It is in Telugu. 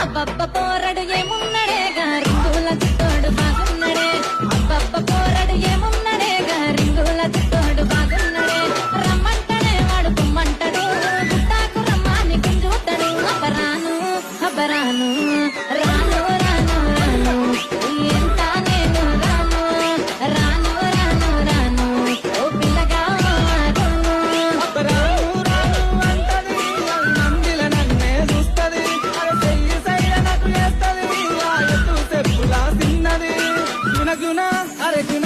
అబ్బబ్బ పోరడు ఏమున్నడే రింగుల చిత్తోడు బాగున్నడే అబ్బబ్బ పోరడు ఏమున్నడే రింగుల చిత్తోడు బాగున్నడే రమ్మంటడే వాడు కుమ్మంటడు గుట్టాకు రమ్మాని గుంజుతాడు అబ్బరాను అబ్బరాను రాను రాను రాను ఎంత నేను రాను రాను రాను రాను ఓ పిల్లగా గుణ అరే గుణ